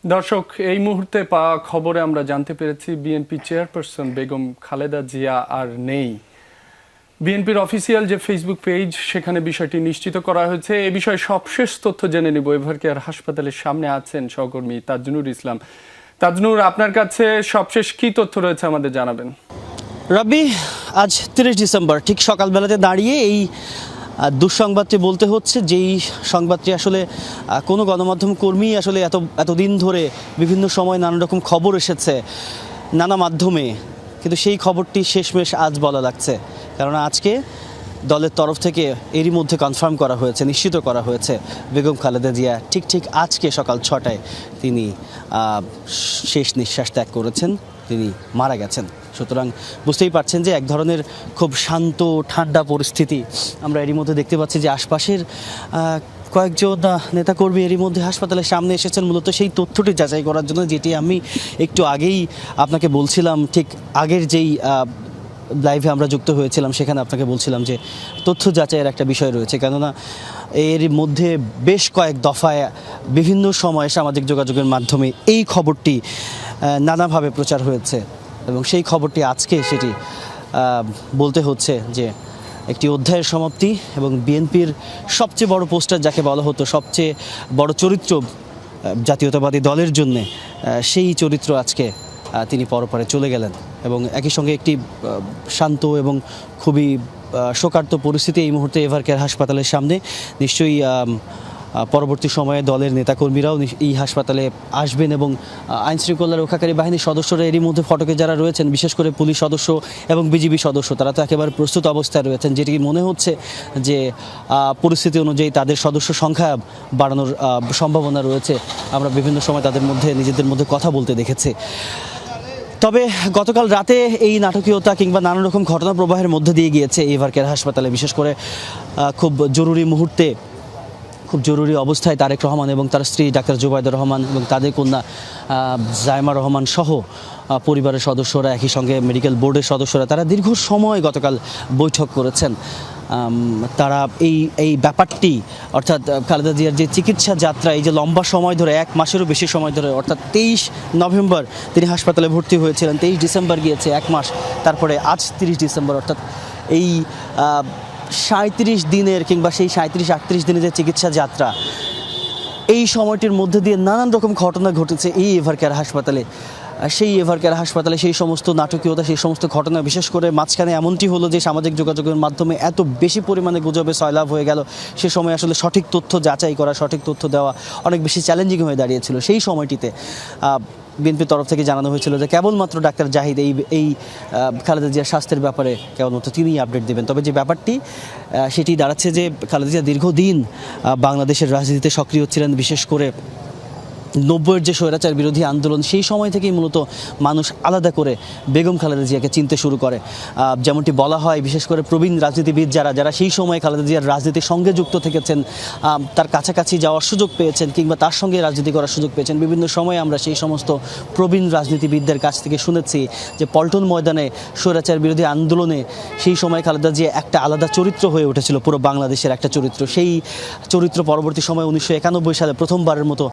দর্শক, এই মুহূর্তে পাওয়া খবরে আমরা জানতে পেরেছি বিএনপি চেয়ারপারসন বেগম খালেদা জিয়া আর নেই। বিএনপির অফিসিয়াল যে ফেসবুক পেজ, সেখানে বিষয়টি নিশ্চিত করা হয়েছে। এ বিষয়ে সবশেষ তথ্য জেনে নিব। এভারকেয়ার হাসপাতালের সামনে আছেন সহকর্মী তাজনুর ইসলাম। তাজনুর, আপনার কাছে সবশেষ কি তথ্য রয়েছে আমাদের জানাবেন। রবি, আজ 30 ডিসেম্বর ঠিক সকালবেলাতে দাঁড়িয়ে এই দুঃসংবাদটি বলতে হচ্ছে, যেই সংবাদটি আসলে কোনো গণমাধ্যম কর্মী আসলে এতদিন ধরে বিভিন্ন সময় নানা রকম খবর এসেছে নানা মাধ্যমে, কিন্তু সেই খবরটি শেষমেশ আজ বলা লাগছে। কারণ আজকে দলের তরফ থেকে এরই মধ্যে কনফার্ম করা হয়েছে, নিশ্চিত করা হয়েছে বেগম খালেদা জিয়া ঠিক আজকে সকাল 6টায় তিনি শেষ নিঃশ্বাস ত্যাগ করেছেন, তিনি মারা গেছেন। সুতরাং বুঝতেই পারছেন যে এক ধরনের খুব শান্ত ঠান্ডা পরিস্থিতি আমরা এরই মধ্যে দেখতে পাচ্ছি। যে আশপাশের কয়েকজন নেতাকর্মী এরই মধ্যে হাসপাতালের সামনে এসেছেন মূলত সেই তথ্যটি যাচাই করার জন্য, যেটি আমি একটু আগেই আপনাকে বলছিলাম। ঠিক আগের যেই লাইভে আমরা যুক্ত হয়েছিলাম সেখানে আপনাকে বলছিলাম যে তথ্য যাচাইয়ের একটা বিষয় রয়েছে, কেননা এর মধ্যে বেশ কয়েক দফায় বিভিন্ন সময়ে সামাজিক যোগাযোগের মাধ্যমে এই খবরটি নানাভাবে প্রচার হয়েছে এবং সেই খবরটি আজকে সেটি বলতে হচ্ছে যে একটি অধ্যায়ের সমাপ্তি এবং বিএনপির সবচেয়ে বড় পোস্টার যাকে বলা হতো, সবচেয়ে বড় চরিত্র জাতীয়তাবাদী দলের জন্যে, সেই চরিত্র আজকে তিনি পরপারে চলে গেলেন। এবং একই সঙ্গে একটি শান্ত এবং খুবই শোকার্ত পরিস্থিতি এই মুহূর্তে এভারকেয়ার হাসপাতালের সামনে। নিশ্চয়ই পরবর্তী সময়ে দলের নেতাকর্মীরাও এই হাসপাতালে আসবেন এবং আইনশৃঙ্খলা রক্ষাকারী বাহিনীর সদস্যরা এরই মধ্যে ফটকে যারা রয়েছেন, বিশেষ করে পুলিশ সদস্য এবং বিজিবি সদস্য, তারা তো একেবারে প্রস্তুত অবস্থায় রয়েছেন, যেটি মনে হচ্ছে যে পরিস্থিতি অনুযায়ী তাদের সদস্য সংখ্যা বাড়ানোর সম্ভাবনা রয়েছে। আমরা বিভিন্ন সময় তাদের মধ্যে নিজেদের মধ্যে কথা বলতে দেখেছি। তবে গতকাল রাতে এই নাটকীয়তা কিংবা নানা রকম ঘটনা প্রবাহের মধ্যে দিয়ে গিয়েছে এভারকেয়ার হাসপাতালে, বিশেষ করে খুব জরুরি মুহূর্তে, খুব জরুরি অবস্থায় তারেক রহমান এবং তার স্ত্রী ডাক্তার জুবাইদুর রহমান এবং তাদের কন্যা জাইমা রহমান সহ পরিবারের সদস্যরা, একই সঙ্গে মেডিকেল বোর্ডের সদস্যরা, তারা দীর্ঘ সময় গতকাল বৈঠক করেছেন। তারা এই ব্যাপারটি, অর্থাৎ খালেদা জিয়ার যে চিকিৎসা যাত্রা, এই যে লম্বা সময় ধরে, 1 মাসেরও বেশি সময় ধরে, অর্থাৎ 23 নভেম্বর তিনি হাসপাতালে ভর্তি হয়েছিলেন, 23 ডিসেম্বর গিয়েছে 1 মাস, তারপরে আজ 30 ডিসেম্বর, অর্থাৎ এই 37 দিনের কিংবা সেই 37-38 দিনের যে চিকিৎসা যাত্রা, এই সময়টির মধ্যে দিয়ে নানান রকম ঘটনা ঘটেছে এই এভারকেয়ার হাসপাতালে। সেই এভারকেয়ার হাসপাতালে সেই সমস্ত নাটকীয়তা, সেই সমস্ত ঘটনা, বিশেষ করে মাঝখানে এমনটি হলো যে সামাজিক যোগাযোগের মাধ্যমে এত বেশি পরিমাণে গুজবে সয়লাভ হয়ে গেল, সে সময় আসলে সঠিক তথ্য যাচাই করা, সঠিক তথ্য দেওয়া অনেক বেশি চ্যালেঞ্জিং হয়ে দাঁড়িয়েছিল। সেই সময়টিতে বিএনপির তরফ থেকে জানানো হয়েছিল যে কেবলমাত্র ডাক্তার জাহিদ এই খালেদা জিয়ার স্বাস্থ্যের ব্যাপারে কেবলমাত্র তিনিই আপডেট দেবেন। তবে যে ব্যাপারটি সেটি দাঁড়াচ্ছে যে খালেদা জিয়া দীর্ঘদিন বাংলাদেশের রাজনীতিতে সক্রিয় ছিলেন, বিশেষ করে 90-এর যে স্বৈরাচার বিরোধী আন্দোলন, সেই সময় থেকেই মূলত মানুষ আলাদা করে বেগম খালেদা জিয়াকে চিনতে শুরু করে। যেমনটি বলা হয়, বিশেষ করে প্রবীণ রাজনীতিবিদ যারা সেই সময় খালেদা জিয়ার রাজনীতির সঙ্গে যুক্ত থেকেছেন, তার কাছাকাছি যাওয়ার সুযোগ পেয়েছেন কিংবা তার সঙ্গে রাজনীতি করার সুযোগ পেয়েছেন, বিভিন্ন সময়ে আমরা সেই সমস্ত প্রবীণ রাজনীতিবিদদের কাছ থেকে শুনেছি যে পল্টন ময়দানে স্বৈরাচার বিরোধী আন্দোলনে সেই সময় খালেদা জিয়া একটা আলাদা চরিত্র হয়ে উঠেছিল, পুরো বাংলাদেশের একটা চরিত্র। সেই চরিত্র পরবর্তী সময় 1991 সালে প্রথমবারের মতো